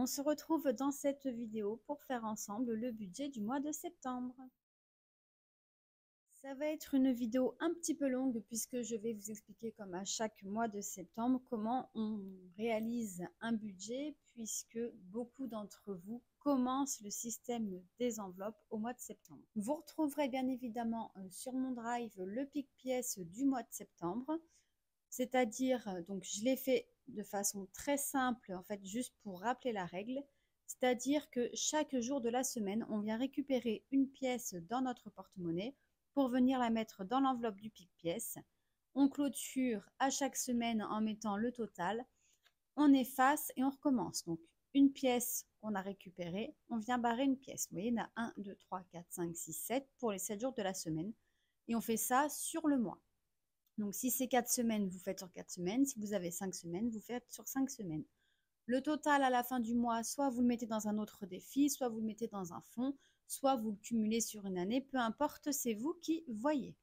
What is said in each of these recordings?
on se retrouve dans cette vidéo pour faire ensemble le budget du mois de septembre. Ça va être une vidéo un petit peu longue puisque je vais vous expliquer comme à chaque mois de septembre comment on réalise un budget puisque beaucoup d'entre vous commencent le système des enveloppes au mois de septembre. Vous retrouverez bien évidemment sur mon drive le pic-pièce du mois de septembre, c'est-à-dire, donc je l'ai fait de façon très simple en fait juste pour rappeler la règle, c'est-à-dire que chaque jour de la semaine, on vient récupérer une pièce dans notre porte-monnaie pour venir la mettre dans l'enveloppe du pic-pièce. On clôture à chaque semaine en mettant le total, on efface et on recommence. Donc une pièce qu'on a récupérée, on vient barrer une pièce. Vous voyez, il y en a 1, 2, 3, 4, 5, 6, 7 pour les 7 jours de la semaine. Et on fait ça sur le mois. Donc si c'est 4 semaines, vous faites sur 4 semaines. Si vous avez 5 semaines, vous faites sur 5 semaines. Le total à la fin du mois, soit vous le mettez dans un autre défi, soit vous le mettez dans un fonds, soit vous le cumulez sur une année, peu importe, c'est vous qui voyez.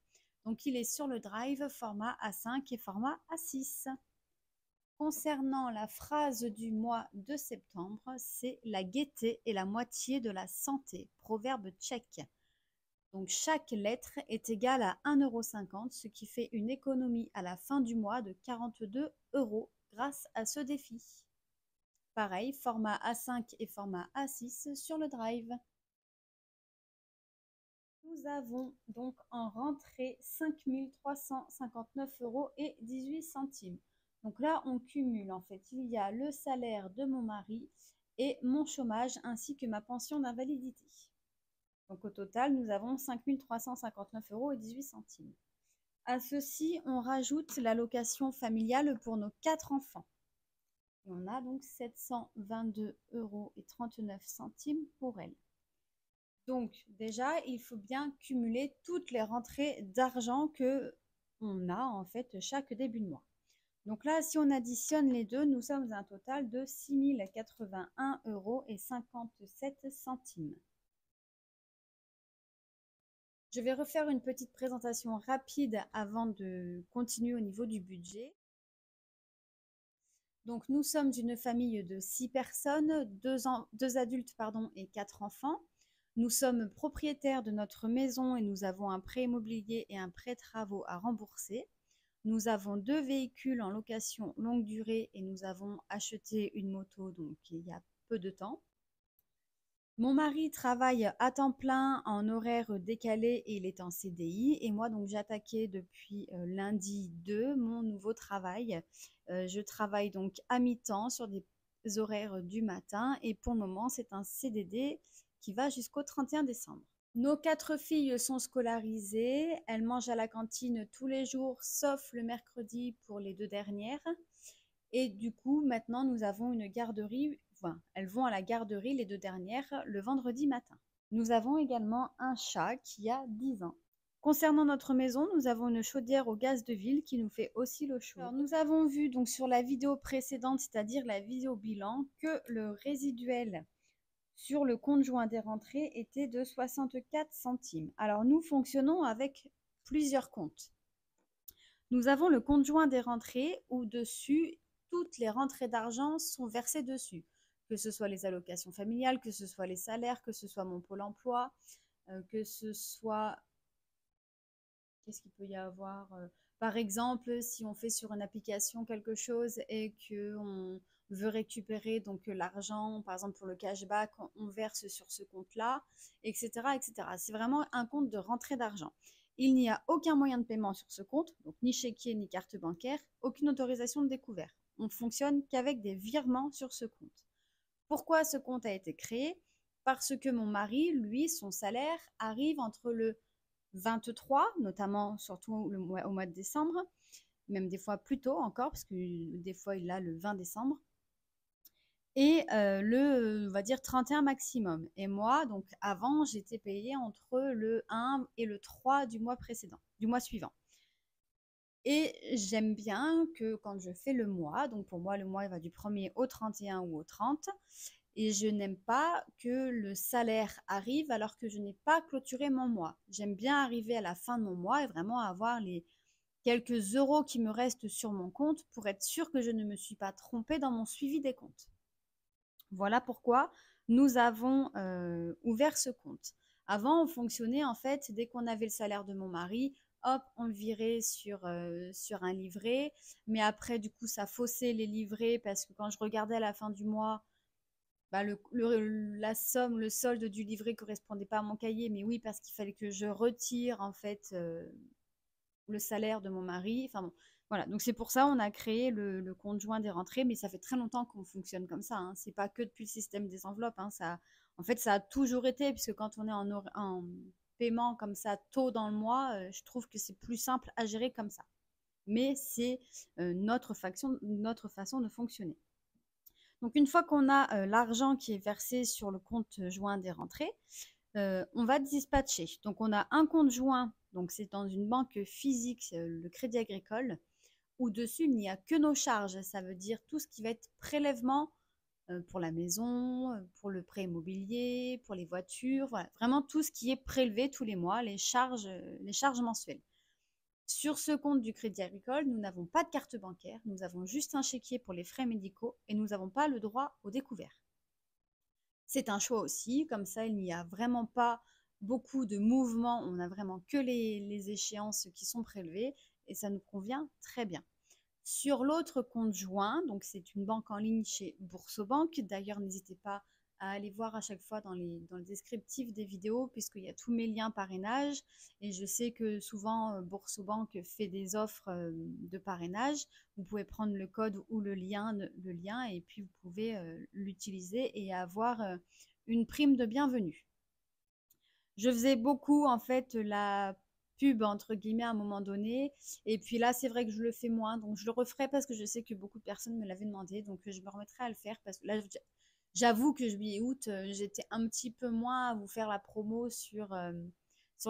Donc il est sur le drive format A5 et format A6. Concernant la phrase du mois de septembre, c'est la gaieté est la moitié de la santé, proverbe tchèque. Donc chaque lettre est égale à 1,50 €, ce qui fait une économie à la fin du mois de 42 € grâce à ce défi. Pareil, format A5 et format A6 sur le drive. Nous avons donc en rentrée 5 359,18 €. Donc là, on cumule en fait. Il y a le salaire de mon mari et mon chômage ainsi que ma pension d'invalidité. Donc au total, nous avons 5 359,18 €. À ceci, on rajoute l'allocation familiale pour nos 4 enfants. Et on a donc 722,39 € pour elle. Donc déjà, il faut bien cumuler toutes les rentrées d'argent que on a en fait chaque début de mois. Donc là, si on additionne les deux, nous sommes à un total de 6 081,57 €. Je vais refaire une petite présentation rapide avant de continuer au niveau du budget. Donc nous sommes une famille de 6 personnes, 2 adultes et 4 enfants. Nous sommes propriétaires de notre maison et nous avons un prêt immobilier et un prêt travaux à rembourser. Nous avons 2 véhicules en location longue durée et nous avons acheté une moto donc il y a peu de temps. Mon mari travaille à temps plein en horaire décalé et il est en CDI. Et moi, donc, j'ai attaqué depuis lundi 2 mon nouveau travail. Je travaille donc à mi-temps sur des horaires du matin et pour le moment, c'est un CDD qui va jusqu'au 31 décembre. Nos 4 filles sont scolarisées. Elles mangent à la cantine tous les jours, sauf le mercredi pour les 2 dernières. Et du coup, maintenant, nous avons une garderie. Enfin, elles vont à la garderie, les 2 dernières, le vendredi matin. Nous avons également un chat qui a 10 ans. Concernant notre maison, nous avons une chaudière au gaz de ville qui nous fait aussi l'eau chaude. Alors, nous avons vu donc sur la vidéo précédente, c'est-à-dire la vidéo bilan, que le résiduel sur le compte joint des rentrées était de 64 centimes. Alors, nous fonctionnons avec plusieurs comptes. Nous avons le compte joint des rentrées où dessus, toutes les rentrées d'argent sont versées dessus, que ce soit les allocations familiales, que ce soit les salaires, que ce soit mon pôle emploi, que ce soit... Qu'est-ce qu'il peut y avoir par exemple, si on fait sur une application quelque chose et qu'on veut récupérer donc l'argent, par exemple pour le cashback, on verse sur ce compte-là, etc., etc. C'est vraiment un compte de rentrée d'argent. Il n'y a aucun moyen de paiement sur ce compte, donc ni chéquier ni carte bancaire, aucune autorisation de découvert. On ne fonctionne qu'avec des virements sur ce compte. Pourquoi ce compte a été créé? Parce que mon mari, lui, son salaire arrive entre le 23, notamment surtout au mois de décembre, même des fois plus tôt encore, parce que des fois il a le 20 décembre, et on va dire 31 maximum. Et moi, donc avant, j'étais payée entre le 1 et le 3 du mois précédent, du mois suivant. Et j'aime bien que quand je fais le mois, donc pour moi le mois il va du 1er au 31 ou au 30, et je n'aime pas que le salaire arrive alors que je n'ai pas clôturé mon mois. J'aime bien arriver à la fin de mon mois et vraiment avoir les quelques euros qui me restent sur mon compte pour être sûre que je ne me suis pas trompée dans mon suivi des comptes. Voilà pourquoi nous avons ouvert ce compte. Avant, on fonctionnait en fait, dès qu'on avait le salaire de mon mari, hop, on le virait sur un livret. Mais après, du coup, ça faussait les livrets parce que quand je regardais à la fin du mois, bah, la somme, le solde du livret correspondait pas à mon cahier. Mais oui, parce qu'il fallait que je retire en fait le salaire de mon mari. Enfin bon, voilà. Donc c'est pour ça on a créé le compte joint des rentrées, mais ça fait très longtemps qu'on fonctionne comme ça. Hein. C'est pas que depuis le système des enveloppes. Hein. Ça, en fait, ça a toujours été, puisque quand on est en paiement comme ça tôt dans le mois, je trouve que c'est plus simple à gérer comme ça. Mais c'est notre façon de fonctionner. Donc une fois qu'on a l'argent qui est versé sur le compte joint des rentrées, on va dispatcher. Donc, on a un compte joint, donc c'est dans une banque physique, le Crédit Agricole, où dessus, il n'y a que nos charges. Ça veut dire tout ce qui va être prélèvement pour la maison, pour le prêt immobilier, pour les voitures, voilà, vraiment tout ce qui est prélevé tous les mois, les charges mensuelles. Sur ce compte du Crédit Agricole, nous n'avons pas de carte bancaire, nous avons juste un chéquier pour les frais médicaux et nous n'avons pas le droit au découvert. C'est un choix aussi, comme ça il n'y a vraiment pas beaucoup de mouvements, on a vraiment que les échéances qui sont prélevées et ça nous convient très bien. Sur l'autre compte joint, donc c'est une banque en ligne chez Boursobank. D'ailleurs, n'hésitez pas à aller voir à chaque fois dans le descriptif des vidéos, puisqu'il y a tous mes liens parrainage. Et je sais que souvent, Boursobank fait des offres de parrainage. Vous pouvez prendre le code ou le lien et puis vous pouvez l'utiliser et avoir une prime de bienvenue. Je faisais beaucoup en fait la pub entre guillemets à un moment donné et puis là c'est vrai que je le fais moins donc je le referai parce que je sais que beaucoup de personnes me l'avaient demandé donc je me remettrai à le faire parce que là j'avoue que juillet août j'étais un petit peu moins à vous faire la promo sur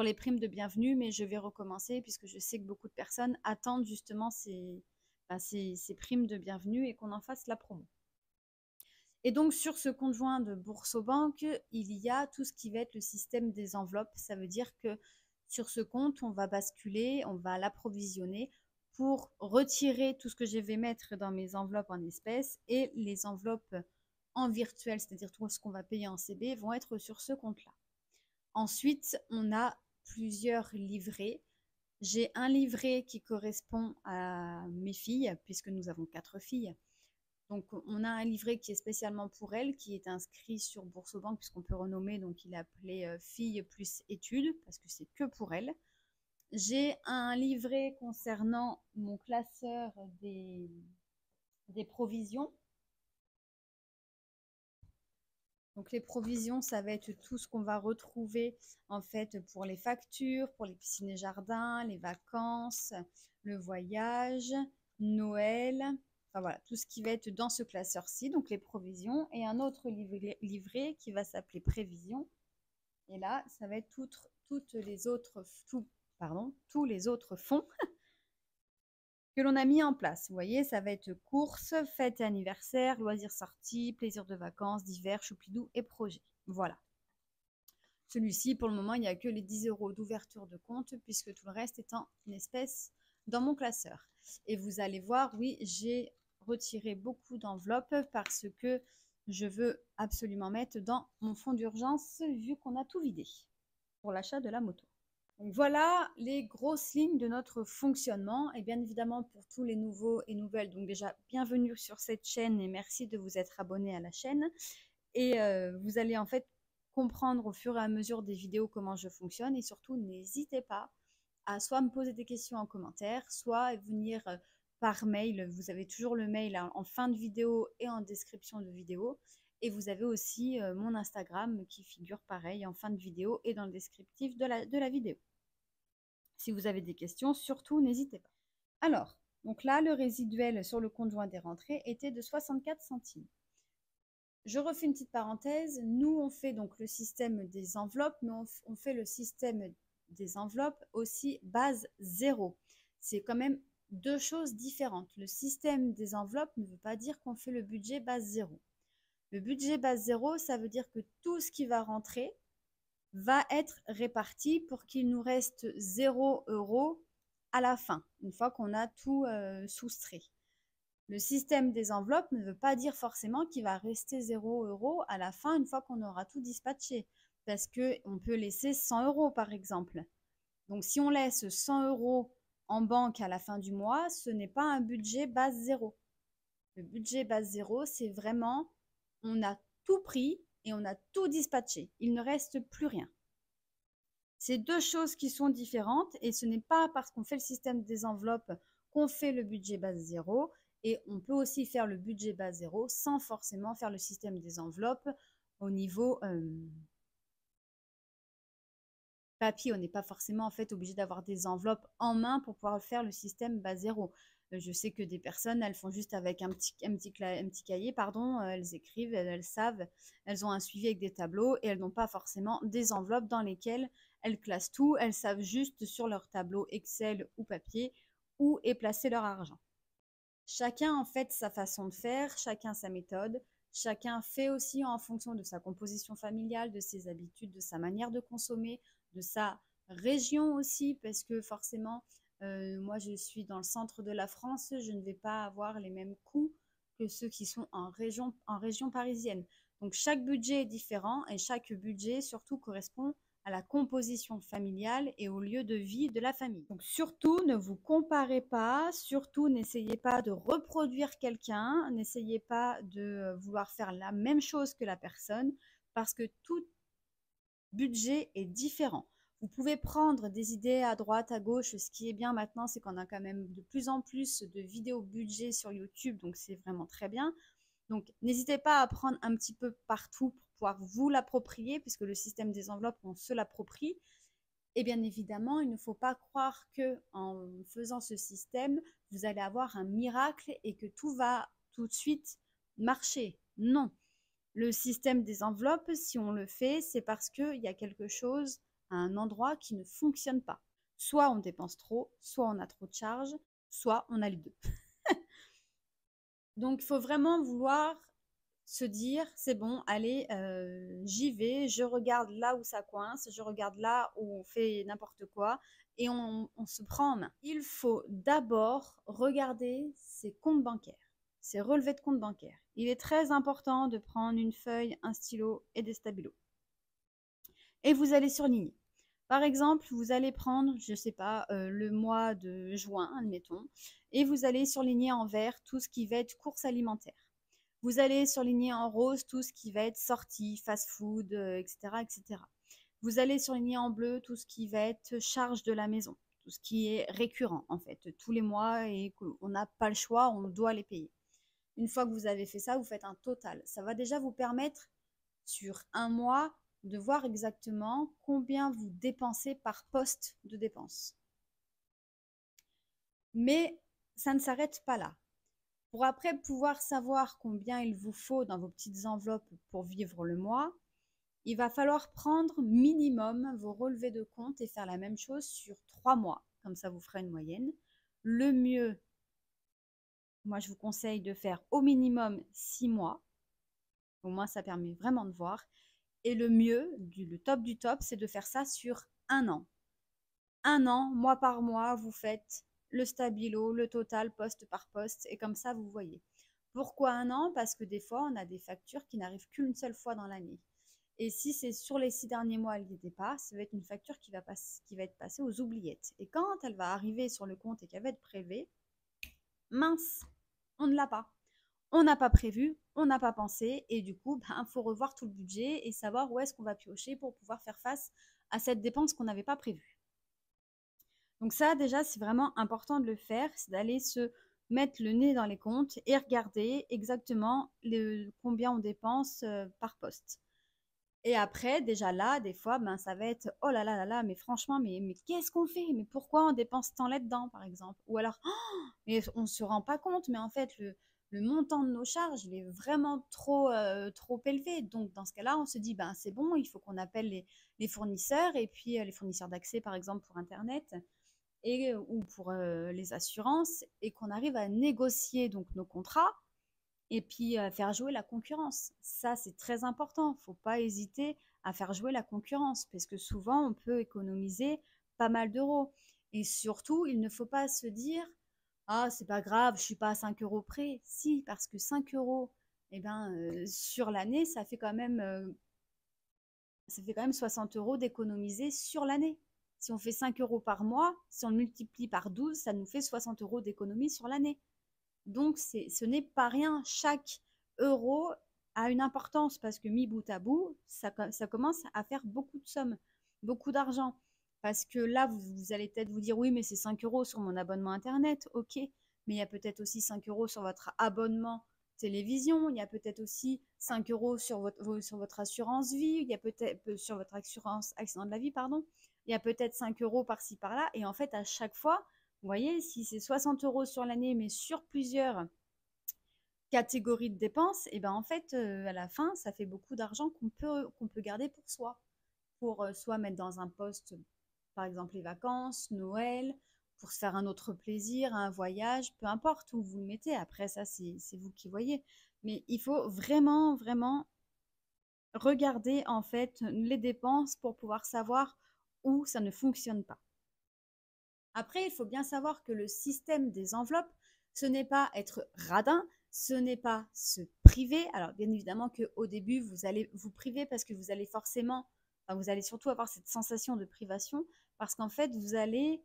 les primes de bienvenue mais je vais recommencer puisque je sais que beaucoup de personnes attendent justement ces primes de bienvenue et qu'on en fasse la promo. Et donc, sur ce compte joint de Boursobank, il y a tout ce qui va être le système des enveloppes. Ça veut dire que sur ce compte, on va basculer, on va l'approvisionner pour retirer tout ce que je vais mettre dans mes enveloppes en espèces et les enveloppes en virtuel, c'est-à-dire tout ce qu'on va payer en CB, vont être sur ce compte-là. Ensuite, on a plusieurs livrets. J'ai un livret qui correspond à mes filles, puisque nous avons 4 filles. Donc, on a un livret qui est spécialement pour elle, qui est inscrit sur Boursobank, puisqu'on peut renommer, donc il est appelé Filles plus études, parce que c'est que pour elle. J'ai un livret concernant mon classeur des provisions. Donc, les provisions, ça va être tout ce qu'on va retrouver en fait pour les factures, pour les piscines et jardins, les vacances, le voyage, Noël, enfin voilà, tout ce qui va être dans ce classeur-ci, donc les provisions, et un autre livret qui va s'appeler prévision. Et là, ça va être tous les autres fonds que l'on a mis en place. Vous voyez, ça va être courses, fêtes et anniversaires, loisirs sortis, plaisirs de vacances, divers, choupidou et projets. Voilà. Celui-ci, pour le moment, il n'y a que les 10 euros d'ouverture de compte puisque tout le reste est en espèces dans mon classeur. Et vous allez voir, oui, j'ai retiré beaucoup d'enveloppes parce que je veux absolument mettre dans mon fonds d'urgence vu qu'on a tout vidé pour l'achat de la moto. Donc voilà les grosses lignes de notre fonctionnement et bien évidemment pour tous les nouveaux et nouvelles, donc déjà bienvenue sur cette chaîne et merci de vous être abonné à la chaîne et vous allez en fait comprendre au fur et à mesure des vidéos comment je fonctionne et surtout n'hésitez pas à soit me poser des questions en commentaire, soit venir par mail, vous avez toujours le mail en fin de vidéo et en description de vidéo. Et vous avez aussi mon Instagram qui figure pareil en fin de vidéo et dans le descriptif de la vidéo. Si vous avez des questions, surtout n'hésitez pas. Alors, donc là, le résiduel sur le compte joint des rentrées était de 64 centimes. Je refais une petite parenthèse. Nous, on fait donc le système des enveloppes, mais on fait le système des enveloppes aussi base 0. C'est quand même deux choses différentes. Le système des enveloppes ne veut pas dire qu'on fait le budget base 0. Le budget base 0, ça veut dire que tout ce qui va rentrer va être réparti pour qu'il nous reste 0 € à la fin, une fois qu'on a tout soustrait. Le système des enveloppes ne veut pas dire forcément qu'il va rester 0 € à la fin une fois qu'on aura tout dispatché. Parce qu'on peut laisser 100 € par exemple. Donc si on laisse 100 € en banque à la fin du mois, ce n'est pas un budget base zéro. Le budget base zéro, c'est vraiment, on a tout pris et on a tout dispatché. Il ne reste plus rien. C'est deux choses qui sont différentes et ce n'est pas parce qu'on fait le système des enveloppes qu'on fait le budget base zéro. Et on peut aussi faire le budget base zéro sans forcément faire le système des enveloppes au niveau papier. On n'est pas forcément en fait obligé d'avoir des enveloppes en main pour pouvoir faire le système base zéro. Je sais que des personnes, elles font juste avec un petit cahier, pardon, elles écrivent, elles savent, elles ont un suivi avec des tableaux et elles n'ont pas forcément des enveloppes dans lesquelles elles classent tout, elles savent juste sur leur tableau Excel ou papier où est placé leur argent. Chacun en fait sa façon de faire, chacun sa méthode, chacun fait aussi en fonction de sa composition familiale, de ses habitudes, de sa manière de consommer, de sa région aussi, parce que forcément, moi je suis dans le centre de la France, je ne vais pas avoir les mêmes coûts que ceux qui sont en région parisienne. Donc chaque budget est différent et chaque budget surtout correspond à la composition familiale et au lieu de vie de la famille. Donc surtout, ne vous comparez pas, surtout n'essayez pas de reproduire quelqu'un, n'essayez pas de vouloir faire la même chose que la personne parce que tout budget est différent. Vous pouvez prendre des idées à droite, à gauche. Ce qui est bien maintenant, c'est qu'on a quand même de plus en plus de vidéos budget sur YouTube, donc c'est vraiment très bien. Donc n'hésitez pas à prendre un petit peu partout pour pouvoir vous l'approprier, puisque le système des enveloppes, on se l'approprie. Et bien évidemment, il ne faut pas croire que en faisant ce système, vous allez avoir un miracle et que tout va tout de suite marcher. Non. Le système des enveloppes, si on le fait, c'est parce qu'il y a quelque chose à un endroit qui ne fonctionne pas. Soit on dépense trop, soit on a trop de charges, soit on a les deux. Donc, il faut vraiment vouloir se dire, c'est bon, allez, j'y vais, je regarde là où ça coince, je regarde là où on fait n'importe quoi et on se prend en main. Il faut d'abord regarder ses comptes bancaires, ses relevés de compte bancaires. Il est très important de prendre une feuille, un stylo et des stabilos. Et vous allez surligner. Par exemple, vous allez prendre, je ne sais pas, le mois de juin, admettons, et vous allez surligner en vert tout ce qui va être courses alimentaires. Vous allez surligner en rose tout ce qui va être sortie, fast-food, etc., etc. Vous allez surligner en bleu tout ce qui va être charge de la maison, tout ce qui est récurrent en fait, tous les mois et qu'on n'a pas le choix, on doit les payer. Une fois que vous avez fait ça, vous faites un total. Ça va déjà vous permettre sur un mois de voir exactement combien vous dépensez par poste de dépenses. Mais ça ne s'arrête pas là. Pour après pouvoir savoir combien il vous faut dans vos petites enveloppes pour vivre le mois, il va falloir prendre minimum vos relevés de compte et faire la même chose sur 3 mois. Comme ça, vous ferez une moyenne. Le mieux, moi, je vous conseille de faire au minimum 6 mois. Au moins, ça permet vraiment de voir. Et le mieux, le top du top, c'est de faire ça sur un an. Un an, mois par mois, vous faites le stabilo, le total, poste par poste, et comme ça, vous voyez. Pourquoi un an? Parce que des fois, on a des factures qui n'arrivent qu'une seule fois dans l'année. Et si c'est sur les 6 derniers mois, elle n'y était pas, ça va être une facture qui va être passée aux oubliettes. Et quand elle va arriver sur le compte et qu'elle va être prélevée, mince, on ne l'a pas. On n'a pas prévu, on n'a pas pensé, et du coup, faut revoir tout le budget et savoir où est-ce qu'on va piocher pour pouvoir faire face à cette dépense qu'on n'avait pas prévue. Donc ça, déjà, c'est vraiment important de le faire, c'est d'aller se mettre le nez dans les comptes et regarder exactement combien on dépense par poste. Et après, déjà là, des fois, ça va être oh là là là là, mais franchement, mais qu'est-ce qu'on fait? Mais pourquoi on dépense tant là-dedans, par exemple? Ou alors, oh, mais on ne se rend pas compte, mais en fait, le montant de nos charges, il est vraiment trop élevé. Donc, dans ce cas-là, on se dit, c'est bon, il faut qu'on appelle les fournisseurs et puis les fournisseurs d'accès, par exemple, pour Internet ou pour les assurances et qu'on arrive à négocier donc nos contrats et puis faire jouer la concurrence. Ça, c'est très important. Il ne faut pas hésiter à faire jouer la concurrence parce que souvent, on peut économiser pas mal d'euros. Et surtout, il ne faut pas se dire Ah, c'est pas grave, je suis pas à 5 euros près. Si, parce que 5 euros, eh ben, sur l'année, ça fait quand même 60 euros d'économiser sur l'année. Si on fait 5 euros par mois, si on le multiplie par 12, ça nous fait 60 euros d'économie sur l'année. Donc, ce n'est pas rien. Chaque euro a une importance parce que mis bout à bout, ça commence à faire beaucoup de sommes, beaucoup d'argent. Parce que là, vous allez peut-être vous dire, oui, mais c'est 5 euros sur mon abonnement Internet, ok. Mais il y a peut-être aussi 5 euros sur votre abonnement télévision, il y a peut-être aussi 5 euros sur votre assurance vie, il y a peut-être sur votre assurance accident de la vie, pardon. Il y a peut-être 5 euros par-ci par-là. Et en fait, à chaque fois, vous voyez, si c'est 60 euros sur l'année, mais sur plusieurs catégories de dépenses, et ben en fait, à la fin, ça fait beaucoup d'argent qu'on peut garder pour soi. Pour soit mettre dans un poste, par exemple les vacances, Noël, pour se faire un autre plaisir, un voyage, peu importe où vous le mettez. Après, ça, c'est vous qui voyez. Mais il faut vraiment, vraiment regarder en fait les dépenses pour pouvoir savoir où ça ne fonctionne pas. Après, il faut bien savoir que le système des enveloppes, ce n'est pas être radin, ce n'est pas se priver. Alors, bien évidemment qu'au début, vous allez vous priver parce que vous allez forcément, enfin, vous allez surtout avoir cette sensation de privation parce qu'en fait, vous allez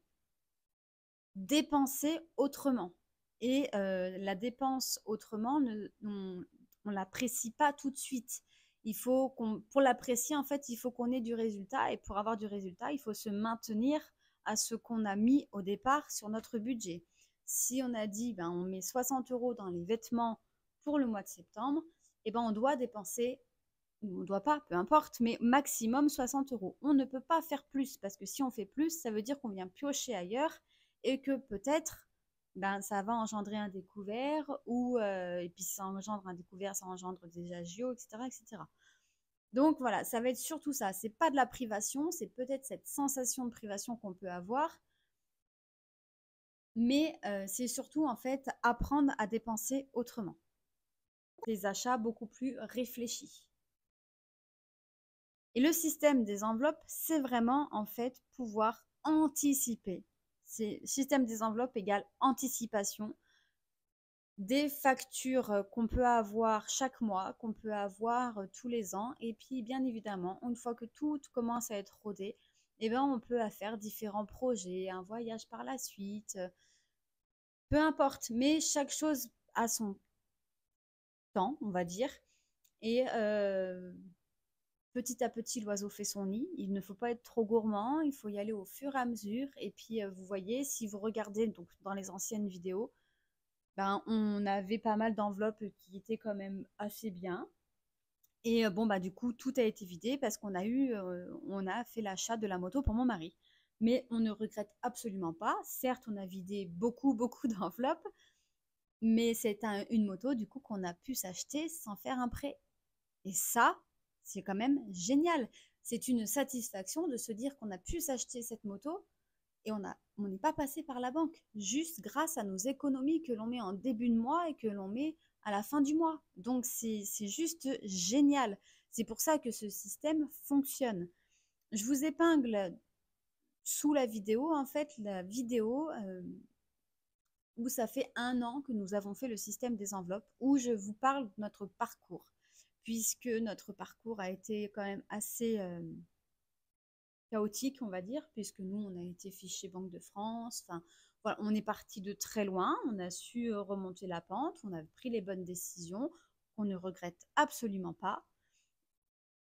dépenser autrement. Et la dépense autrement, on ne l'apprécie pas tout de suite. Pour l'apprécier, en fait, il faut qu'on ait du résultat. Et pour avoir du résultat, il faut se maintenir à ce qu'on a mis au départ sur notre budget. Si on a dit, ben, on met 60 euros dans les vêtements pour le mois de septembre, eh ben, on doit dépenser, ou on ne doit pas, peu importe, mais maximum 60 euros. On ne peut pas faire plus parce que si on fait plus, ça veut dire qu'on vient piocher ailleurs et que peut-être ben, ça va engendrer un découvert et puis si ça engendre un découvert, ça engendre des agios, etc., etc. Donc voilà, ça va être surtout ça. C'est pas de la privation, c'est peut-être cette sensation de privation qu'on peut avoir, mais c'est surtout en fait apprendre à dépenser autrement. Des achats beaucoup plus réfléchis. Et le système des enveloppes, c'est vraiment en fait pouvoir anticiper. C'est système des enveloppes égale anticipation des factures qu'on peut avoir chaque mois, qu'on peut avoir tous les ans. Et puis, bien évidemment, une fois que tout commence à être rodé, eh ben, on peut faire différents projets, un voyage par la suite, peu importe. Mais chaque chose a son temps, on va dire. Et petit à petit, l'oiseau fait son nid. Il ne faut pas être trop gourmand, il faut y aller au fur et à mesure. Et puis, vous voyez, si vous regardez donc, dans les anciennes vidéos, ben, on avait pas mal d'enveloppes qui étaient quand même assez bien. Et bon, bah, du coup, tout a été vidé parce on a fait l'achat de la moto pour mon mari. Mais on ne regrette absolument pas. Certes, on a vidé beaucoup, beaucoup d'enveloppes, mais c'est une moto, du coup, qu'on a pu s'acheter sans faire un prêt. Et ça, c'est quand même génial. C'est une satisfaction de se dire qu'on a pu s'acheter cette moto et on n'est pas passé par la banque, juste grâce à nos économies que l'on met en début de mois et que l'on met à la fin du mois. Donc c'est juste génial. C'est pour ça que ce système fonctionne. Je vous épingle sous la vidéo, en fait, la vidéo où ça fait 1 an que nous avons fait le système des enveloppes, où je vous parle de notre parcours, puisque notre parcours a été quand même assez chaotique, on va dire, puisque nous, on a été fichés Banque de France. Enfin, voilà, on est parti de très loin, on a su remonter la pente, on a pris les bonnes décisions, qu'on ne regrette absolument pas.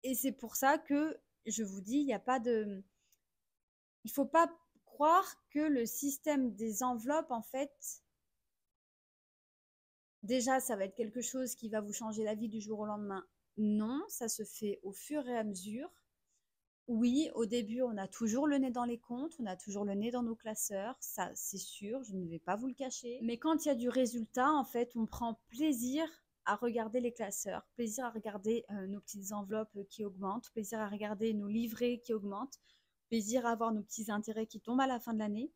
Et c'est pour ça que je vous dis, il n'y a pas de... Il ne faut pas croire que le système des enveloppes, en fait, déjà, ça va être quelque chose qui va vous changer la vie du jour au lendemain. Non, ça se fait au fur et à mesure. Oui, au début, on a toujours le nez dans les comptes, on a toujours le nez dans nos classeurs, ça c'est sûr, je ne vais pas vous le cacher. Mais quand il y a du résultat, en fait, on prend plaisir à regarder les classeurs, plaisir à regarder nos petites enveloppes qui augmentent, plaisir à regarder nos livrets qui augmentent, plaisir à avoir nos petits intérêts qui tombent à la fin de l'année.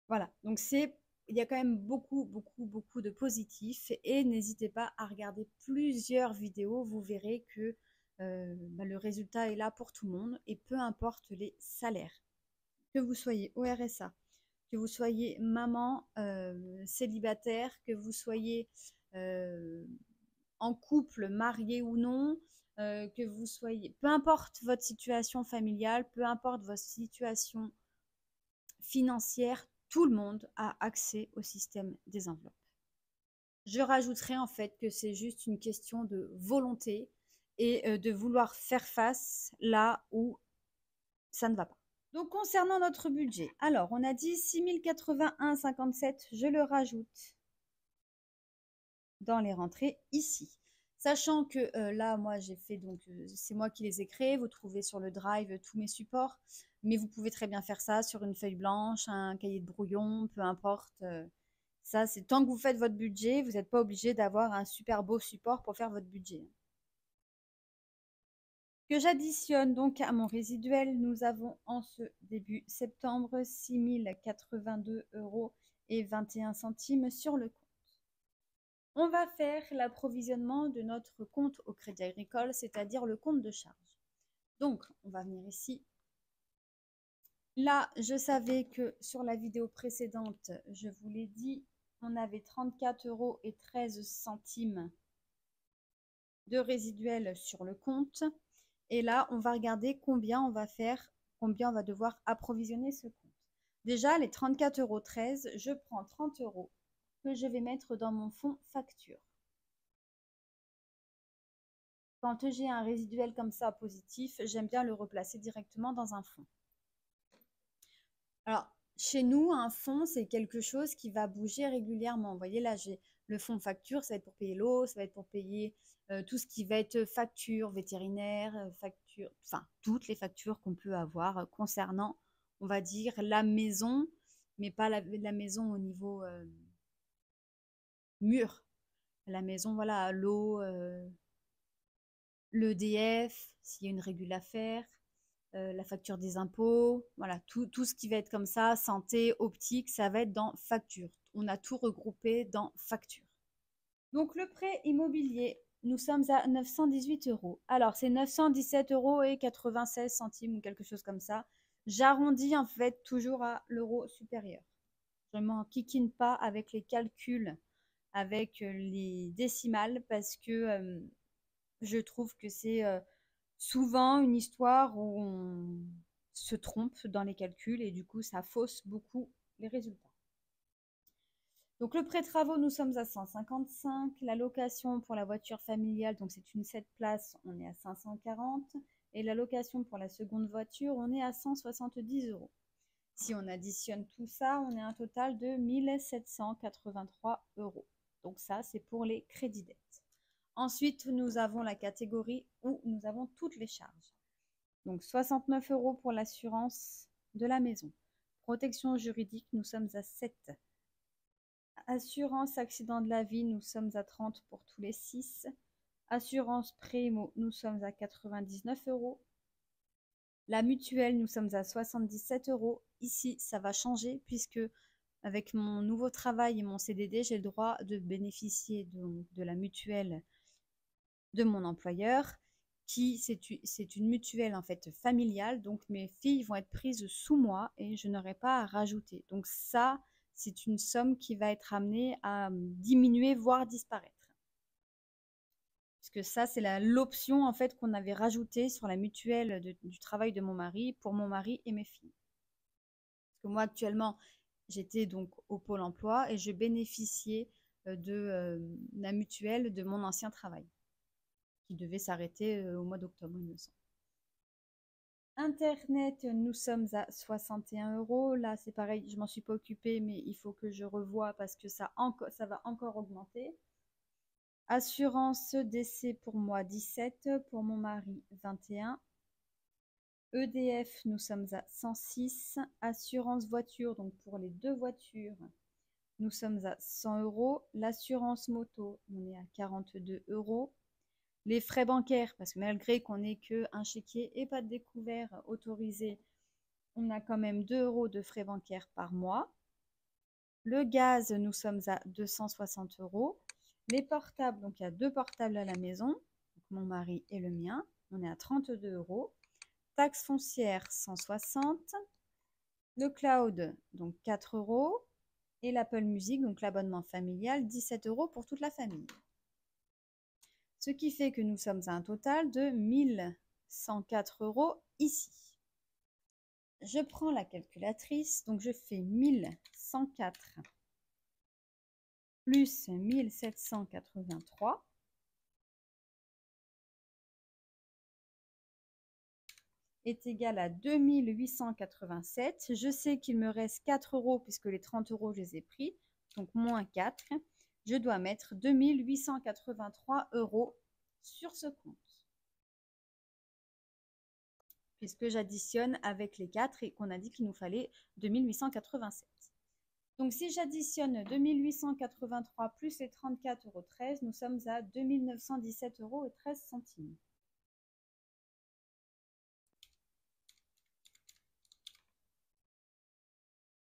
Voilà, donc il y a quand même beaucoup, beaucoup, beaucoup de positifs et n'hésitez pas à regarder plusieurs vidéos, vous verrez que bah, le résultat est là pour tout le monde et peu importe les salaires. Que vous soyez au RSA, que vous soyez maman, célibataire, que vous soyez en couple, marié ou non, que vous soyez, peu importe votre situation familiale, peu importe votre situation financière, tout le monde a accès au système des enveloppes. Je rajouterais en fait que c'est juste une question de volonté et de vouloir faire face là où ça ne va pas. Donc concernant notre budget, alors on a dit 6 081,57, je le rajoute dans les rentrées ici. Sachant que là, moi, j'ai fait, donc, c'est moi qui les ai créés. Vous trouvez sur le Drive tous mes supports. Mais vous pouvez très bien faire ça sur une feuille blanche, un cahier de brouillon, peu importe. Ça, c'est tant que vous faites votre budget, vous n'êtes pas obligé d'avoir un super beau support pour faire votre budget. Que j'additionne donc à mon résiduel, nous avons en ce début septembre 6 082 € et 21 centimes sur le compte. On va faire l'approvisionnement de notre compte au Crédit Agricole, c'est-à-dire le compte de charge. Donc, on va venir ici. Là, je savais que sur la vidéo précédente, je vous l'ai dit, on avait 34 € et 13 centimes de résiduel sur le compte. Et là, on va regarder combien on va faire, combien on va devoir approvisionner ce compte. Déjà, les 34,13 €, je prends 30 € que je vais mettre dans mon fonds facture. Quand j'ai un résiduel comme ça positif, j'aime bien le replacer directement dans un fonds. Alors, chez nous, un fonds, c'est quelque chose qui va bouger régulièrement. Vous voyez, là, j'ai le fonds facture, ça va être pour payer l'eau, ça va être pour payer tout ce qui va être facture vétérinaire, facture, enfin, toutes les factures qu'on peut avoir concernant, on va dire, la maison, mais pas la maison au niveau mur. La maison, voilà, l'eau, l'EDF, s'il y a une régule à faire, la facture des impôts, voilà, tout ce qui va être comme ça, santé, optique, ça va être dans facture. On a tout regroupé dans facture. Donc le prêt immobilier, nous sommes à 918 €. Alors c'est 917 € et 96 centimes ou quelque chose comme ça. J'arrondis en fait toujours à l'euro supérieur. Je ne m'enquiquine pas avec les calculs, avec les décimales parce que je trouve que c'est souvent une histoire où on se trompe dans les calculs et du coup, ça fausse beaucoup les résultats. Donc, le prêt travaux, nous sommes à 155. La location pour la voiture familiale, donc c'est une 7 places, on est à 540. Et la location pour la seconde voiture, on est à 170 €. Si on additionne tout ça, on est à un total de 1 783 €. Donc ça, c'est pour les crédits dettes. Ensuite, nous avons la catégorie où nous avons toutes les charges. Donc 69 € pour l'assurance de la maison. Protection juridique, nous sommes à 7. Assurance accident de la vie, nous sommes à 30 pour tous les 6. Assurance primo, nous sommes à 99 €. La mutuelle, nous sommes à 77 €. Ici, ça va changer puisque avec mon nouveau travail et mon CDD, j'ai le droit de bénéficier de la mutuelle de mon employeur, qui c'est une mutuelle en fait familiale, donc mes filles vont être prises sous moi et je n'aurai pas à rajouter. Donc ça, c'est une somme qui va être amenée à diminuer, voire disparaître. Parce que ça, c'est l'option en fait qu'on avait rajoutée sur la mutuelle du travail de mon mari pour mon mari et mes filles. Parce que moi actuellement, j'étais donc au Pôle emploi et je bénéficiais de la mutuelle de mon ancien travail, qui devait s'arrêter au mois d'octobre, il me semble. Internet, nous sommes à 61 €. Là, c'est pareil, je m'en suis pas occupée, mais il faut que je revoie parce que ça va encore augmenter. Assurance décès pour moi 17, pour mon mari 21. EDF, nous sommes à 106. Assurance voiture, donc pour les deux voitures, nous sommes à 100 €. L'assurance moto, on est à 42 €. Les frais bancaires, parce que malgré qu'on n'ait qu'un chéquier et pas de découvert autorisé, on a quand même 2 € de frais bancaires par mois. Le gaz, nous sommes à 260 €. Les portables, donc il y a 2 portables à la maison, donc mon mari et le mien, on est à 32 €. Taxe foncière, 160. Le cloud, donc 4 € et l'Apple Music, donc l'abonnement familial, 17 € pour toute la famille. Ce qui fait que nous sommes à un total de 1104 € ici. Je prends la calculatrice, donc je fais 1104 plus 1783 est égal à 2887. Je sais qu'il me reste 4 € puisque les 30 € je les ai pris, donc moins 4. Je dois mettre 2883 € sur ce compte, puisque j'additionne avec les 4 et qu'on a dit qu'il nous fallait 2887. Donc si j'additionne 2883 plus les 34,13 €, nous sommes à 2917,13 €.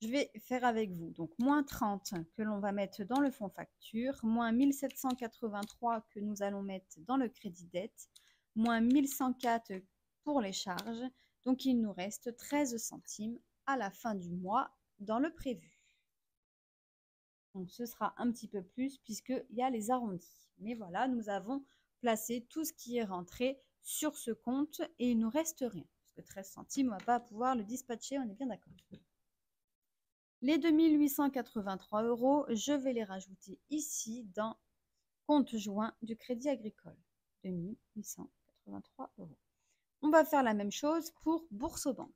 Je vais faire avec vous. Donc moins 30 que l'on va mettre dans le fonds facture, moins 1783 que nous allons mettre dans le crédit dette, moins 1104 pour les charges. Donc il nous reste 13 centimes à la fin du mois dans le prévu. Donc ce sera un petit peu plus puisqu'il y a les arrondis. Mais voilà, nous avons placé tout ce qui est rentré sur ce compte et il ne nous reste rien. Parce que 13 centimes, on ne va pas pouvoir le dispatcher, on est bien d'accord. Les 2883 €, je vais les rajouter ici dans compte joint du Crédit Agricole. 2883 €. On va faire la même chose pour Boursorama.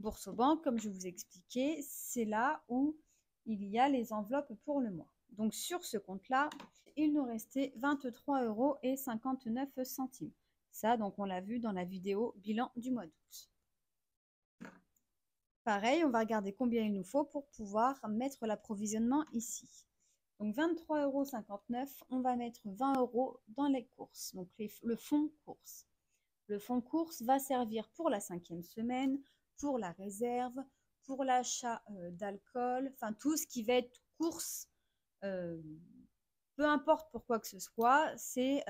Boursorama, comme je vous expliquais, c'est là où il y a les enveloppes pour le mois. Donc sur ce compte-là, il nous restait 23,59 €. Ça, donc on l'a vu dans la vidéo bilan du mois d'août. Pareil, on va regarder combien il nous faut pour pouvoir mettre l'approvisionnement ici. Donc 23,59 €, on va mettre 20 € dans les courses, donc le fonds courses. Le fonds courses va servir pour la 5e semaine, pour la réserve, pour l'achat d'alcool, enfin tout ce qui va être course, peu importe pour quoi que ce soit, c'est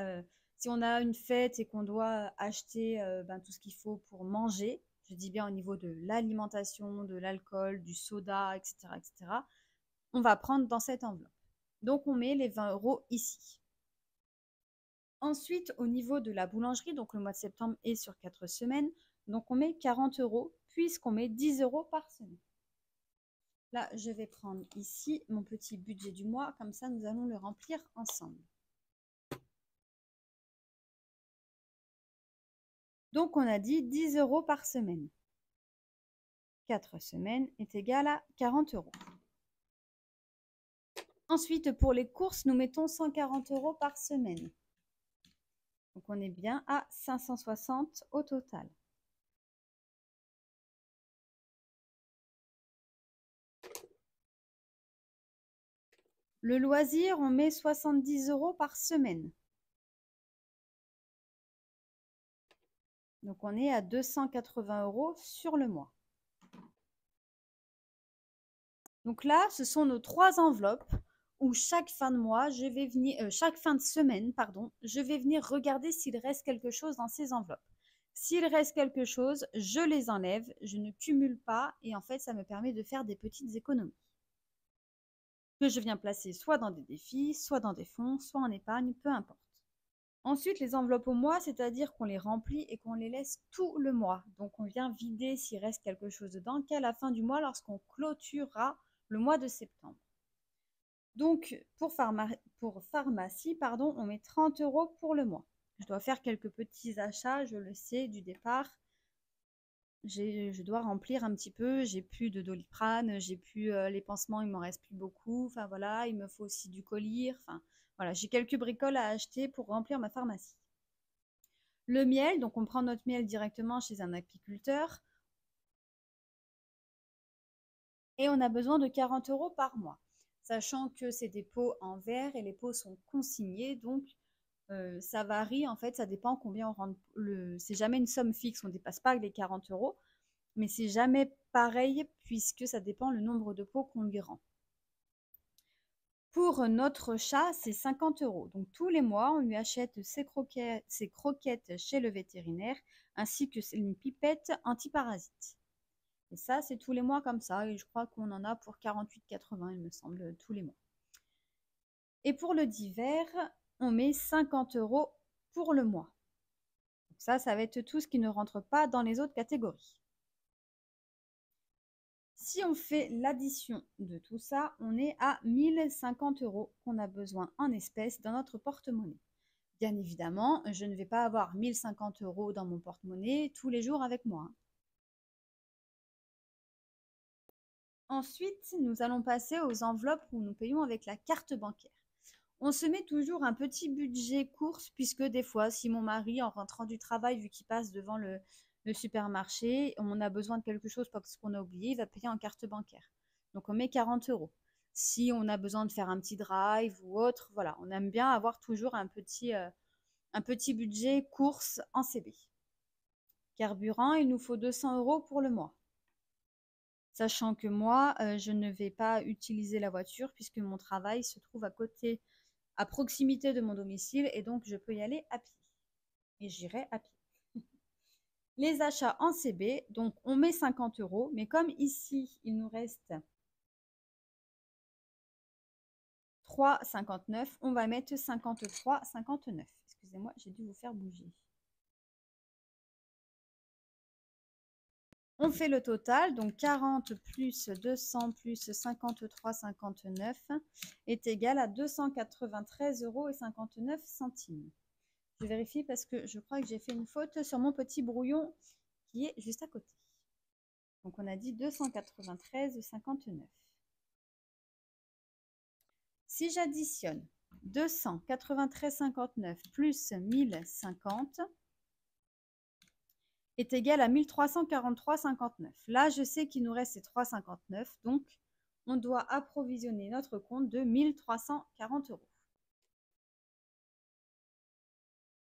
si on a une fête et qu'on doit acheter tout ce qu'il faut pour manger, je dis bien au niveau de l'alimentation, de l'alcool, du soda, etc., etc., on va prendre dans cette enveloppe. Donc on met les 20 € ici. Ensuite, au niveau de la boulangerie, donc le mois de septembre est sur 4 semaines, donc on met 40 € puisqu'on met 10 € par semaine. Là, je vais prendre ici mon petit budget du mois, comme ça nous allons le remplir ensemble. Donc on a dit 10 € par semaine. 4 semaines est égal à 40 €. Ensuite, pour les courses, nous mettons 140 € par semaine. Donc on est bien à 560 au total. Le loisir, on met 70 € par semaine. Donc on est à 280 € sur le mois. Donc là, ce sont nos 3 enveloppes où chaque fin de mois, chaque fin de semaine, pardon, je vais venir regarder s'il reste quelque chose dans ces enveloppes. S'il reste quelque chose, je les enlève, je ne cumule pas et en fait, ça me permet de faire des petites économies que je viens placer soit dans des défis, soit dans des fonds, soit en épargne, peu importe. Ensuite, les enveloppes au mois, c'est-à-dire qu'on les remplit et qu'on les laisse tout le mois. Donc, on vient vider s'il reste quelque chose dedans qu'à la fin du mois lorsqu'on clôturera le mois de septembre. Donc, pour pharmacie, pardon, on met 30 € pour le mois. Je dois faire quelques petits achats, je le sais, du départ. Je dois remplir un petit peu, j'ai plus de Doliprane, j'ai plus les pansements, il m'en reste plus beaucoup. Enfin voilà, il me faut aussi du collyre. Enfin voilà, j'ai quelques bricoles à acheter pour remplir ma pharmacie. Le miel, donc on prend notre miel directement chez un apiculteur. Et on a besoin de 40 € par mois. Sachant que c'est des pots en verre et les pots sont consignés, donc ça varie, en fait, ça dépend combien on rentre. C'est jamais une somme fixe, on ne dépasse pas les 40 €, mais c'est jamais pareil puisque ça dépend le nombre de pots qu'on lui rend. Pour notre chat, c'est 50 €. Donc tous les mois, on lui achète ses croquettes chez le vétérinaire ainsi que une pipette antiparasite. Et ça, c'est tous les mois comme ça. Et je crois qu'on en a pour 48,80, il me semble, tous les mois. Et pour le divers, on met 50 € pour le mois. Donc ça va être tout ce qui ne rentre pas dans les autres catégories. Si on fait l'addition de tout ça, on est à 1050 € qu'on a besoin en espèces dans notre porte-monnaie. Bien évidemment, je ne vais pas avoir 1050 € dans mon porte-monnaie tous les jours avec moi. Ensuite, nous allons passer aux enveloppes où nous payons avec la carte bancaire. On se met toujours un petit budget course puisque des fois, si mon mari, en rentrant du travail, vu qu'il passe devant le supermarché, on a besoin de quelque chose parce qu'on a oublié, il va payer en carte bancaire. Donc on met 40 €. Si on a besoin de faire un petit drive ou autre, voilà, on aime bien avoir toujours un petit budget course en CB. Carburant, il nous faut 200 € pour le mois. Sachant que moi, je ne vais pas utiliser la voiture puisque mon travail se trouve à proximité de mon domicile et donc je peux y aller à pied. Et j'irai à pied. Les achats en CB, donc on met 50 €, mais comme ici, il nous reste 3,59 €, on va mettre 53,59 €. Excusez-moi, j'ai dû vous faire bouger. On fait le total, donc 40 plus 200 plus 53,59 € est égal à 293,59 €. Je vérifie parce que je crois que j'ai fait une faute sur mon petit brouillon qui est juste à côté. Donc on a dit 293,59 €. Si j'additionne 293,59 € plus 1050 est égal à 1343,59 €. Là, je sais qu'il nous reste ces 3,59 €, donc on doit approvisionner notre compte de 1340 €.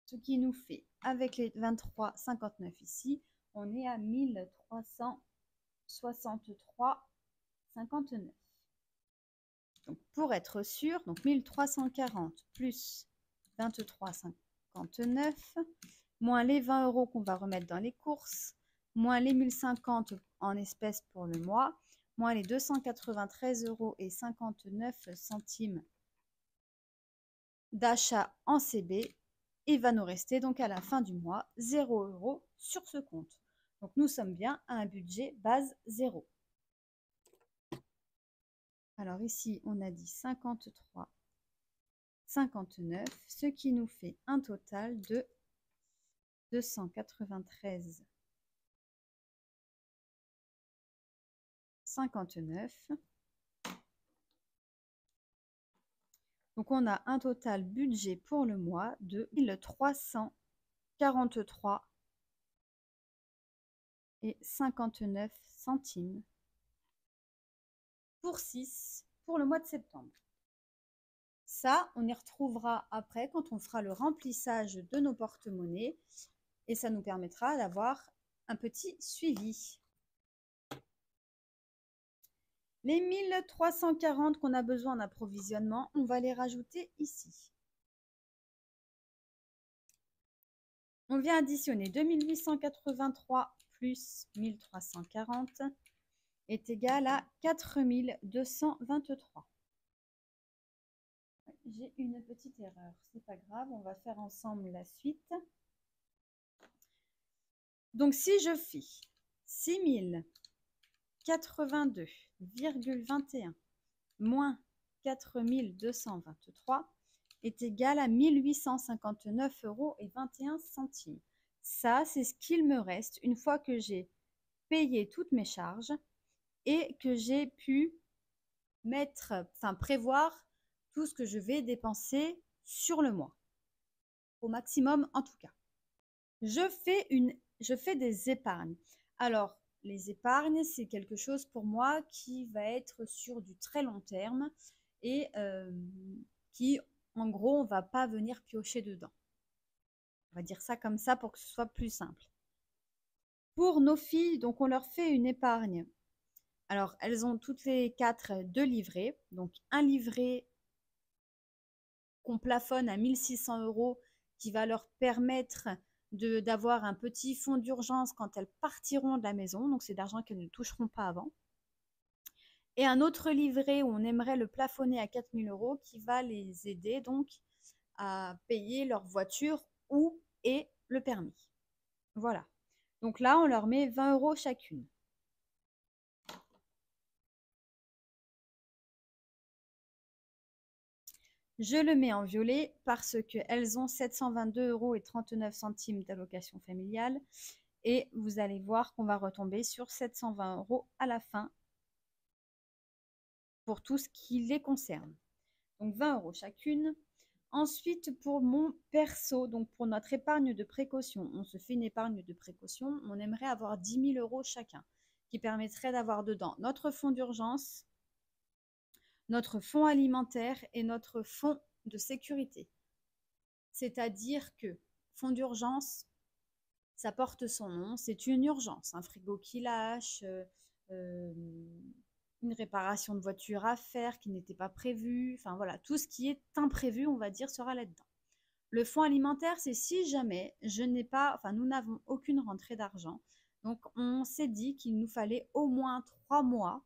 Ce qui nous fait, avec les 23,59 ici, on est à 1363,59 €. Donc pour être sûr, donc 1340 plus 23,59 moins les 20 € qu'on va remettre dans les courses, moins les 1050 en espèces pour le mois, moins les 293,59 € d'achat en CB, il va nous rester donc à la fin du mois 0 € sur ce compte. Donc nous sommes bien à un budget base 0. Alors ici, on a dit 53,59, ce qui nous fait un total de 293,59. Donc on a un total budget pour le mois de 1343,59 € pour 6 pour le mois de septembre. Ça, on y retrouvera après quand on fera le remplissage de nos porte-monnaies et ça nous permettra d'avoir un petit suivi. Les 1340 qu'on a besoin d'approvisionnement, on va les rajouter ici. On vient additionner 2883 plus 1340 est égal à 4223. J'ai une petite erreur, c'est pas grave, on va faire ensemble la suite. Donc si je fais 6082,21 moins 4223 est égal à 1859,21 €. Ça, c'est ce qu'il me reste une fois que j'ai payé toutes mes charges et que j'ai pu prévoir tout ce que je vais dépenser sur le mois. Au maximum, en tout cas. Je fais des épargnes. Alors, les épargnes, c'est quelque chose pour moi qui va être sur du très long terme et qui, en gros, on ne va pas venir piocher dedans. On va dire ça comme ça pour que ce soit plus simple. Pour nos filles, donc on leur fait une épargne. Alors, elles ont toutes les 4 2 livrets. Donc, un livret qu'on plafonne à 1600 € qui va leur permettre d'avoir un petit fonds d'urgence quand elles partiront de la maison, donc c'est d'argent qu'elles ne toucheront pas avant. Et un autre livret où on aimerait le plafonner à 4 000 € qui va les aider donc à payer leur voiture ou et le permis. Voilà. Donc là, on leur met 20 € chacune. Je le mets en violet parce qu'elles ont 722,39 € d'allocation familiale. Et vous allez voir qu'on va retomber sur 720 € à la fin pour tout ce qui les concerne. Donc 20 € chacune. Ensuite, pour mon perso, donc pour notre épargne de précaution, on se fait une épargne de précaution. On aimerait avoir 10 000 € chacun, qui permettrait d'avoir dedans notre fonds d'urgence, notre fonds alimentaire et notre fonds de sécurité. C'est-à-dire que fonds d'urgence, ça porte son nom, c'est une urgence, un frigo qui lâche, une réparation de voiture à faire qui n'était pas prévue, enfin voilà, tout ce qui est imprévu, on va dire, sera là-dedans. Le fonds alimentaire, c'est si jamais nous n'avons aucune rentrée d'argent. Donc, on s'est dit qu'il nous fallait au moins 3 mois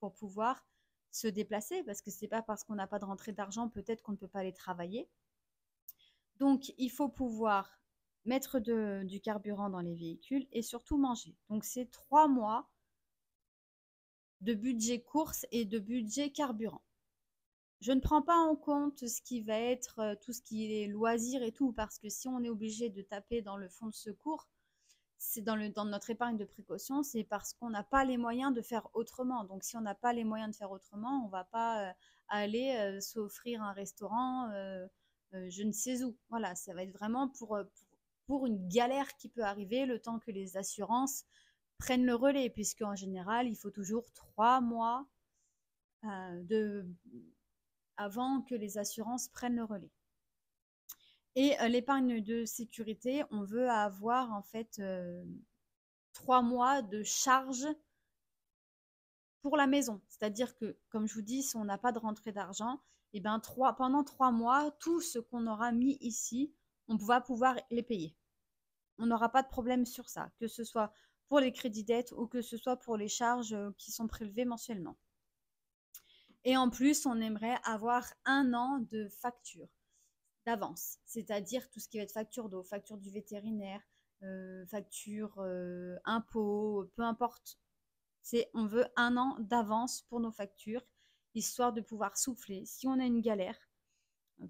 pour pouvoir se déplacer, parce que c'est pas parce qu'on n'a pas de rentrée d'argent, peut-être qu'on ne peut pas aller travailler. Donc, il faut pouvoir mettre du carburant dans les véhicules et surtout manger. Donc, c'est 3 mois de budget course et de budget carburant. Je ne prends pas en compte ce qui va être tout ce qui est loisirs et tout, parce que si on est obligé de taper dans le fonds de secours, c'est dans notre épargne de précaution, c'est parce qu'on n'a pas les moyens de faire autrement. Donc, si on n'a pas les moyens de faire autrement, on ne va pas aller s'offrir un restaurant, je ne sais où. Voilà, ça va être vraiment pour une galère qui peut arriver, le temps que les assurances prennent le relais, puisque en général, il faut toujours 3 mois avant que les assurances prennent le relais. Et l'épargne de sécurité, on veut avoir en fait 3 mois de charge pour la maison. C'est-à-dire que, comme je vous dis, si on n'a pas de rentrée d'argent, et ben pendant 3 mois, tout ce qu'on aura mis ici, on va pouvoir les payer. On n'aura pas de problème sur ça, que ce soit pour les crédits dettes ou que ce soit pour les charges qui sont prélevées mensuellement. Et en plus, on aimerait avoir 1 an de facture d'avance, c'est-à-dire tout ce qui va être facture d'eau, facture du vétérinaire, facture impôts, peu importe. On veut 1 an d'avance pour nos factures, histoire de pouvoir souffler si on a une galère.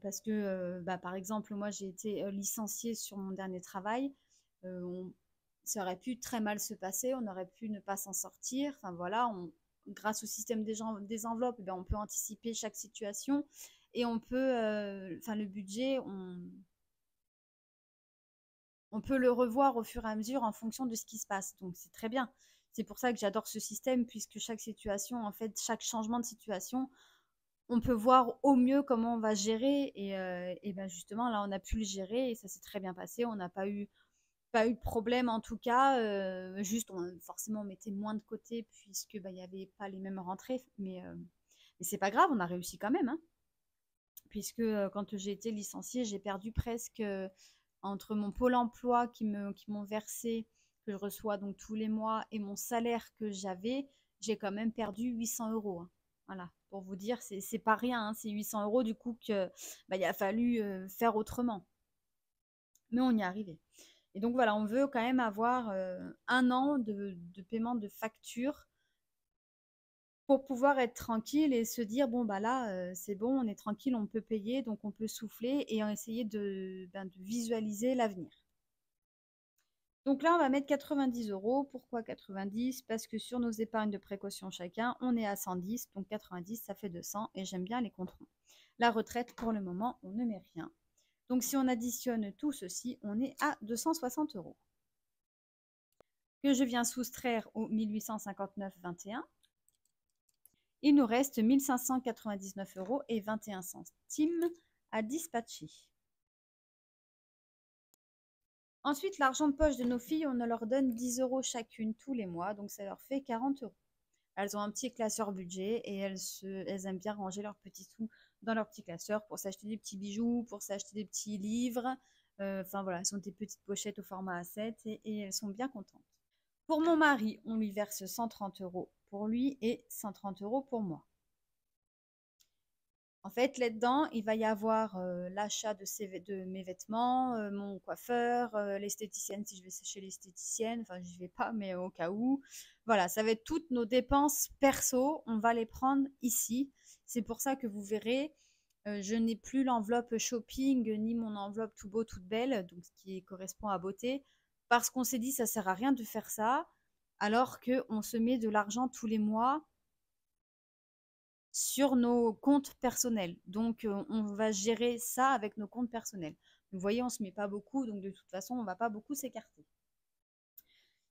Parce que, par exemple, moi j'ai été licenciée sur mon dernier travail. Ça aurait pu très mal se passer, on aurait pu ne pas s'en sortir. Enfin voilà, grâce au système des enveloppes, on peut anticiper chaque situation et on peut, le budget, on peut le revoir au fur et à mesure en fonction de ce qui se passe. Donc c'est très bien. C'est pour ça que j'adore ce système, puisque chaque situation, en fait, chaque changement de situation, on peut voir au mieux comment on va gérer. Et ben justement, là, on a pu le gérer et ça s'est très bien passé. On n'a pas eu de problème en tout cas. Juste, forcément, on mettait moins de côté puisque il n'y avait pas les mêmes rentrées. Mais c'est pas grave, on a réussi quand même. Hein, puisque quand j'ai été licenciée, j'ai perdu presque entre mon pôle emploi qui m'ont versé, que je reçois donc tous les mois, et mon salaire que j'avais, j'ai quand même perdu 800 €. Hein. Voilà, pour vous dire, c'est pas rien, hein, c'est 800 € du coup que il a fallu faire autrement. Mais on y est arrivé. Et donc voilà, on veut quand même avoir 1 an de paiement de facture pour pouvoir être tranquille et se dire bon bah là c'est bon, on est tranquille, on peut payer, donc on peut souffler et essayer de visualiser l'avenir. Donc là on va mettre 90 €. Pourquoi 90? Parce que sur nos épargnes de précaution chacun, on est à 110, donc 90 ça fait 200 et j'aime bien les comptes ronds. La retraite pour le moment on ne met rien. Donc si on additionne tout ceci, on est à 260 € que je viens soustraire aux 1859,21. Il nous reste 1599 € et 21 centimes à dispatcher. Ensuite, l'argent de poche de nos filles, on leur donne 10 € chacune tous les mois, donc ça leur fait 40 €. Elles ont un petit classeur budget et elles aiment bien ranger leurs petits sous dans leur petit classeur pour s'acheter des petits bijoux, pour s'acheter des petits livres, Enfin voilà, ce sont des petites pochettes au format A7 et elles sont bien contentes. Pour mon mari, on lui verse 130 € pour lui et 130 € pour moi. En fait, là-dedans, il va y avoir l'achat de mes vêtements, mon coiffeur, l'esthéticienne si je vais chez l'esthéticienne. Enfin, je vais pas, mais au cas où. Voilà, ça va être toutes nos dépenses perso. On va les prendre ici. C'est pour ça que vous verrez, je n'ai plus l'enveloppe shopping ni mon enveloppe tout beau, toute belle, donc ce qui correspond à beauté, parce qu'on s'est dit ça sert à rien de faire ça, alors qu'on se met de l'argent tous les mois sur nos comptes personnels. Donc, on va gérer ça avec nos comptes personnels. Vous voyez, on ne se met pas beaucoup, donc de toute façon, on ne va pas beaucoup s'écarter.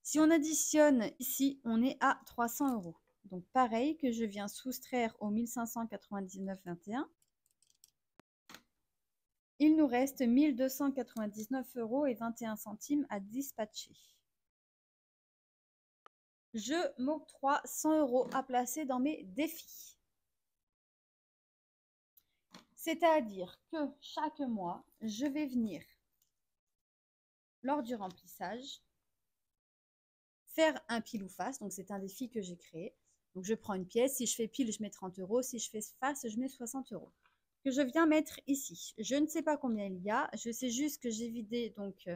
Si on additionne ici, on est à 300 €. Donc, pareil que je viens soustraire aux 1599,21 €. Il nous reste 1299,21 € à dispatcher. Je m'octroie 100 € à placer dans mes défis. C'est-à-dire que chaque mois, je vais venir, lors du remplissage, faire un pile ou face. Donc, c'est un défi que j'ai créé. Donc, je prends une pièce. Si je fais pile, je mets 30 €. Si je fais face, je mets 60 €. Que je viens mettre ici. Je ne sais pas combien il y a. Je sais juste que j'ai vidé, donc,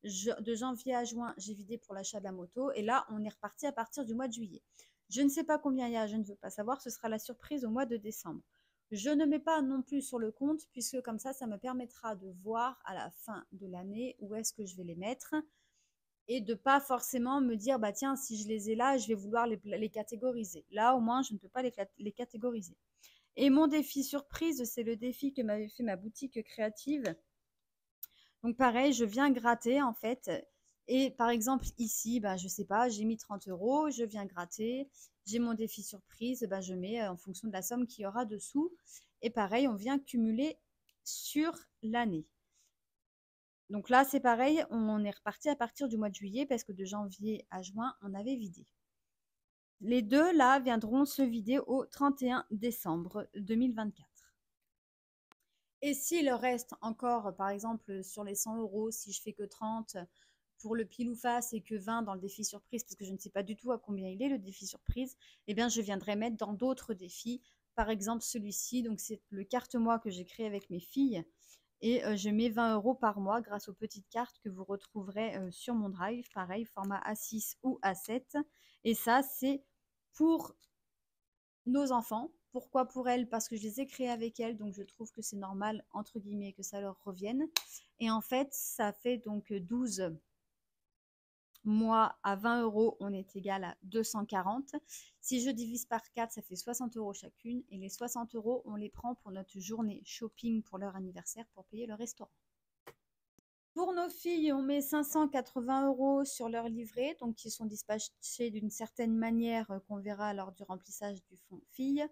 de janvier à juin, j'ai vidé pour l'achat de la moto. Et là, on est reparti à partir du mois de juillet. Je ne sais pas combien il y a. Je ne veux pas savoir. Ce sera la surprise au mois de décembre. Je ne mets pas non plus sur le compte, puisque comme ça me permettra de voir à la fin de l'année où est-ce que je vais les mettre et de pas forcément me dire, bah tiens, si je les ai là, je vais vouloir les catégoriser. Là, au moins, je ne peux pas les catégoriser. Et mon défi surprise, c'est le défi que m'avait fait ma boutique créative. Donc pareil, je viens gratter en fait. Et par exemple ici, bah, je sais pas, j'ai mis 30 €, je viens gratter, j'ai mon défi surprise, bah, je mets en fonction de la somme qu'il y aura dessous. Et pareil, on vient cumuler sur l'année. Donc là, c'est pareil, on est reparti à partir du mois de juillet parce que de janvier à juin, on avait vidé. Les deux là viendront se vider au 31 décembre 2024. Et s'il reste encore, par exemple, sur les 100 €, si je fais que 30 pour le pile ou face et que 20 dans le défi surprise, parce que je ne sais pas du tout à combien il est le défi surprise, eh bien, je viendrai mettre dans d'autres défis. Par exemple, celui-ci, donc c'est le carte-moi que j'ai créé avec mes filles. Et je mets 20 € par mois grâce aux petites cartes que vous retrouverez sur mon drive, pareil, format A6 ou A7. Et ça, c'est pour nos enfants. Pourquoi pour elles? Parce que je les ai créés avec elles, donc je trouve que c'est normal, entre guillemets, que ça leur revienne. Et en fait, ça fait donc 12 mois à 20 €, on est égal à 240. Si je divise par 4, ça fait 60 € chacune. Et les 60 €, on les prend pour notre journée shopping pour leur anniversaire, pour payer le restaurant. Pour nos filles, on met 580 € sur leur livret, donc qui sont dispatchés d'une certaine manière qu'on verra lors du remplissage du fonds filles.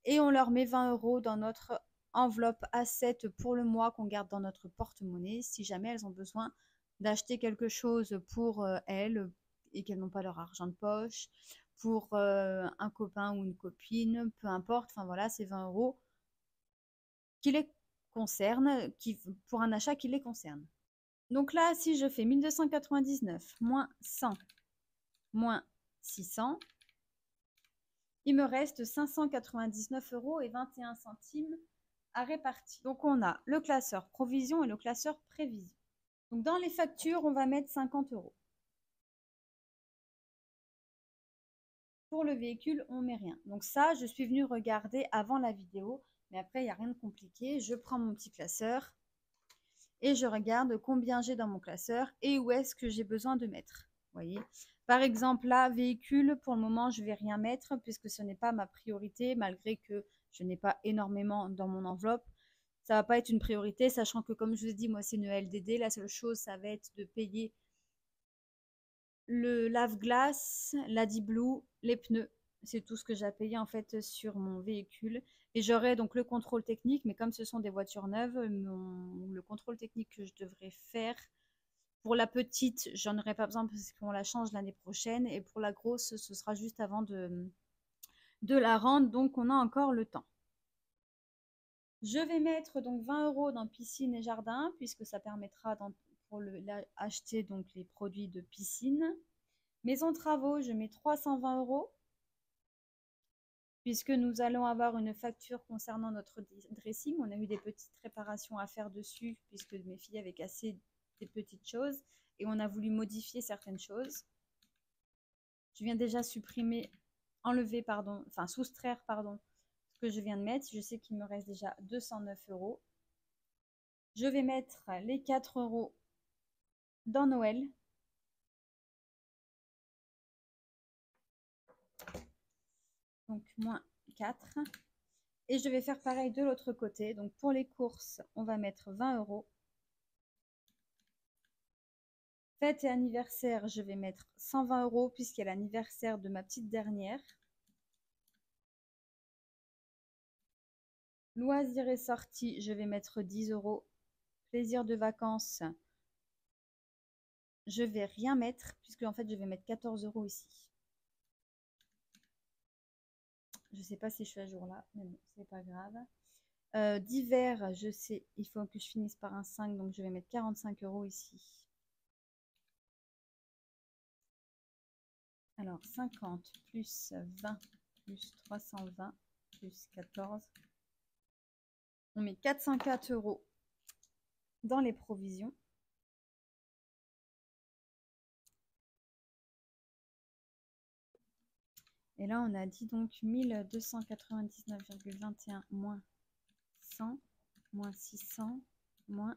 Et on leur met 20 € dans notre enveloppe A7 pour le mois qu'on garde dans notre porte-monnaie si jamais elles ont besoin d'acheter quelque chose pour elles et qu'elles n'ont pas leur argent de poche, pour un copain ou une copine, peu importe. Enfin voilà, c'est 20 € qui les concernent, pour un achat qui les concerne. Donc là, si je fais 1299 moins 100 moins 600, il me reste 599,21 € à répartir. Donc on a le classeur provision et le classeur prévision. Donc dans les factures, on va mettre 50 €. Pour le véhicule, on ne met rien. Donc ça, je suis venue regarder avant la vidéo, mais après, il n'y a rien de compliqué. Je prends mon petit classeur et je regarde combien j'ai dans mon classeur et où est-ce que j'ai besoin de mettre. Vous voyez, par exemple, là, véhicule, pour le moment, je ne vais rien mettre puisque ce n'est pas ma priorité, malgré que je n'ai pas énormément dans mon enveloppe. Ça ne va pas être une priorité, sachant que, comme je vous ai dit, moi, c'est une LDD. La seule chose, ça va être de payer le lave-glace, l'Adi-Blue, les pneus. C'est tout ce que j'ai à payer en fait sur mon véhicule. Et j'aurai donc le contrôle technique, mais comme ce sont des voitures neuves, le contrôle technique que je devrais faire pour la petite, j'en aurai pas besoin parce qu'on la change l'année prochaine. Et pour la grosse, ce sera juste avant de la rendre, donc on a encore le temps. Je vais mettre donc 20 € dans piscine et jardin, puisque ça permettra pour acheter donc les produits de piscine. Maison travaux, je mets 320 €, puisque nous allons avoir une facture concernant notre dressing. On a eu des petites réparations à faire dessus, puisque mes filles avaient cassé des petites choses, et on a voulu modifier certaines choses. Je viens déjà soustraire, ce que je viens de mettre. Je sais qu'il me reste déjà 209 €. Je vais mettre les 4 € dans Noël. Donc, moins 4. Et je vais faire pareil de l'autre côté. Donc, pour les courses, on va mettre 20 €. Fête et anniversaire, je vais mettre 120 € puisqu'il y a l'anniversaire de ma petite dernière. Loisirs et sorties, je vais mettre 10 €. Plaisir de vacances, je vais rien mettre puisque en fait je vais mettre 14 € ici. Je sais pas si je suis à jour là, mais bon, c'est pas grave. D'hiver, je sais, il faut que je finisse par un 5, donc je vais mettre 45 € ici. Alors 50 plus 20 plus 320 plus 14. On met 404 € dans les provisions. Et là, on a dit donc 1299,21 moins 100 moins 600 moins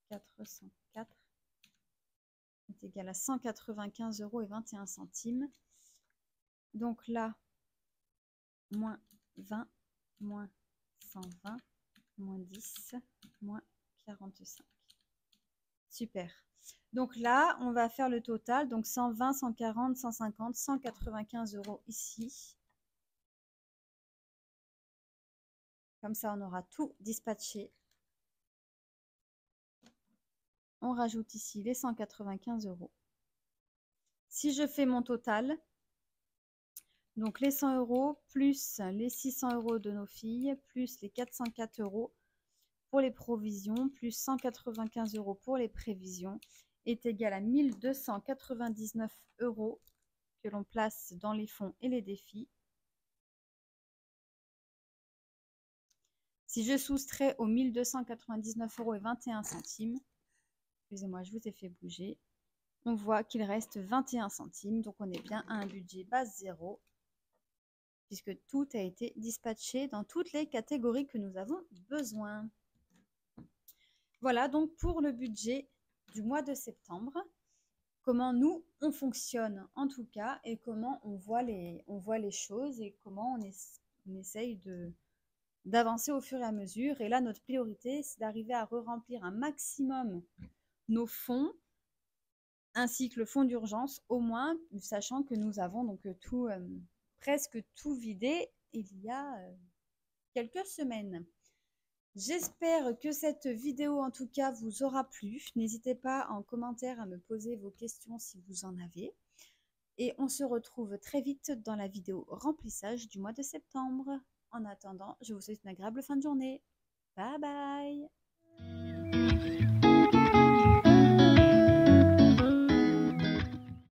404 est égal à 195 € et 21 centimes. Donc là, moins 20, moins 120, moins 10, moins 45. Super. Donc là, on va faire le total. Donc 120, 140, 150, 195 € ici. Comme ça, on aura tout dispatché. On rajoute ici les 195 €. Si je fais mon total, donc les 100 € plus les 600 € de nos filles, plus les 404 € pour les provisions, plus 195 € pour les prévisions, est égal à 1299 € que l'on place dans les fonds et les défis. Si je soustrais aux 1299 € et 21 centimes, excusez-moi, je vous ai fait bouger, on voit qu'il reste 21 centimes, donc on est bien à un budget base 0, puisque tout a été dispatché dans toutes les catégories que nous avons besoin. Voilà donc pour le budget du mois de septembre, comment nous, on fonctionne en tout cas, et comment on voit les choses, et comment on essaye d'avancer au fur et à mesure. Et là, notre priorité, c'est d'arriver à re-remplir un maximum nos fonds, ainsi que le fonds d'urgence, au moins, sachant que nous avons donc presque tout vidé il y a quelques semaines. J'espère que cette vidéo, en tout cas, vous aura plu. N'hésitez pas en commentaire à me poser vos questions si vous en avez. Et on se retrouve très vite dans la vidéo remplissage du mois de septembre. En attendant, je vous souhaite une agréable fin de journée. Bye bye!